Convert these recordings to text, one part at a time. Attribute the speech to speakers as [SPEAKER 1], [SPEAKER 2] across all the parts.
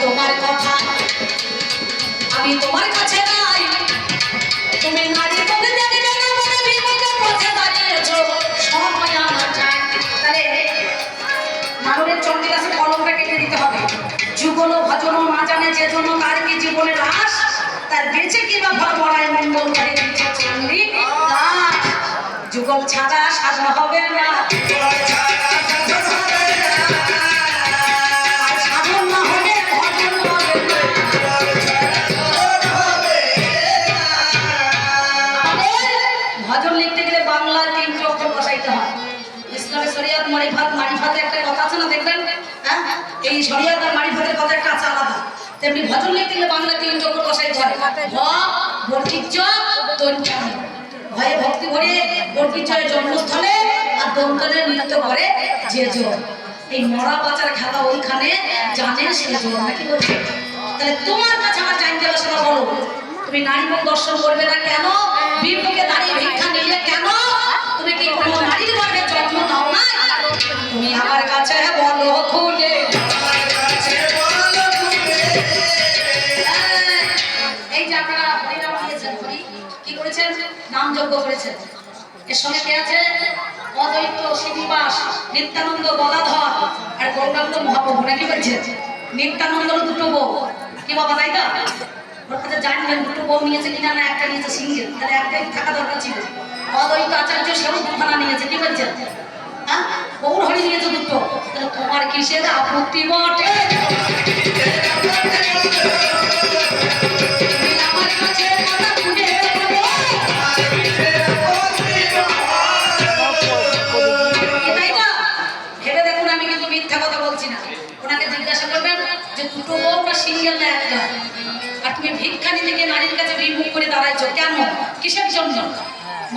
[SPEAKER 1] তোমার কথা আমি তোমার কাছে নাই, তুমি নারী তোকে দেখবে না বলে বিপদের পথে দাঁড়িয়েছো, সময় আমার চাই। তাহলে নারদের চণ্ডীদাসে কলমটা কেটে দিতে হবে। যুগল ভজন না জানে যে জন্য তার কি জীবনের আশ, তার বেঁচে কিবা ভাব বড়াই মঙ্গল করে দিচ্ছে চণ্ডী দাস। যুগল ছাড়া সাধন হবে না, আর সাধন না হলে ভজন হবে না। ভজন লিখতে গেলে বাংলায় 3 অক্ষর বসাইতে হয়। ইসলামে শরিয়াত মারিফাতে একটা কথা আছে না, দেখবেন? হ্যাঁ, এই শরিয়াত আর মারিফাতের কথা একটা আছে আলাদা। তেমনি ভজন লিখতে গেলে বাংলা 3 অক্ষর বসাইতে হয়। ভয়ে ভক্তি ভরে বর্তিজয়ের জন্মস্থলে আর দন্তনে নৃত্য করে যে জন। এই মরা বাঁচার খেলা ওইখানে জানে সে জন, নাকি বলছে? তাহলে তোমার কাছে আমার জানতে হবে, সেটা বলো। তুমি নারী মুখ দর্শন করবে না কেন? বিমুখে দাঁড়িয়ে ভিক্ষা নিলে কেন? তুমি কি কোনো নারীর গর্ভে জন্ম নাও না? তুমি আমার কাছে বলো খুলে, এই যে আপনারা হরিনাম দিয়েছেন, হরি কি করেছেন? নাম যজ্ঞ করেছেন। এর সঙ্গে কে আছে? অদ্বৈত শ্রীনিবাস, নিত্যানন্দ গদাধর আর গৌরাঙ্গ মহাপ্রভু, নাকি বলছে? নিত্যানন্দ দুটো বউ, কি বাবা তাই তো? ওর কাছে জানবেন দুটো বউ নিয়েছে কিনা, না একটা নিয়েছে সিঙ্গেল, তাহলে একটাই থাকা দরকার ছিল। অদ্বৈত আচার্য সেও দুখানা নিয়েছে, কি বলছেন? হ্যাঁ, গৌর হরি নিয়েছে দুটো, তাহলে তোমার কিসের আপত্তি বটে? আমার কাছে কথা শুনে ভেবে দেখুন, আমি কিন্তু মিথ্যা কথা বলছি না। ওনাকে জিজ্ঞাসা করবেন যে দুটো বউ না সিঙ্গেল না একটা, আর তুমি ভিক্ষা নিতে গিয়ে নারীর কাছে বিমুখ করে দাঁড়াইছো কেন? কিসের জন্য?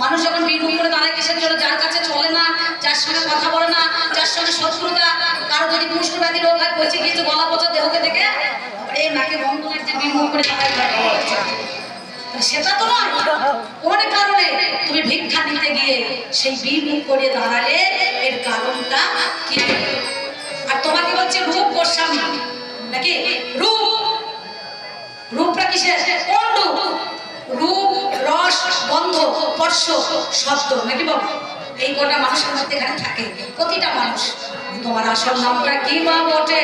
[SPEAKER 1] মানুষ যখন বিমুখ করে দাঁড়ায় কিসের জন্য? যার কাছে চলে না, যার সঙ্গে কথা বলে না, যার সঙ্গে শত্রুতা, কারো যদি কুষ্ঠব্যাধি রোগ হয়, পচে গিয়েছে গলা পচা দেহকে দেখে এই নাকে বন্ধ লাগছে, বিমুখ করে দাঁড়াই, সেটা তো নয়। অনেক কারণে তুমি ভিক্ষা নিতে গিয়ে সেই বিমুখ করে দাঁড়ালে এর কারণটা কি? আর তোমাকে বলছে রূপ গোস্বামী, নাকি? রূপটা কিসের? কোন রূপ? রূপ, রস, গন্ধ, স্পর্শ, শব্দ, নাকি বাবা? এই কটা মানুষের মধ্যে এখানে থাকে, প্রতিটা মানুষ। তোমার আসল নামটা কি বা বটে?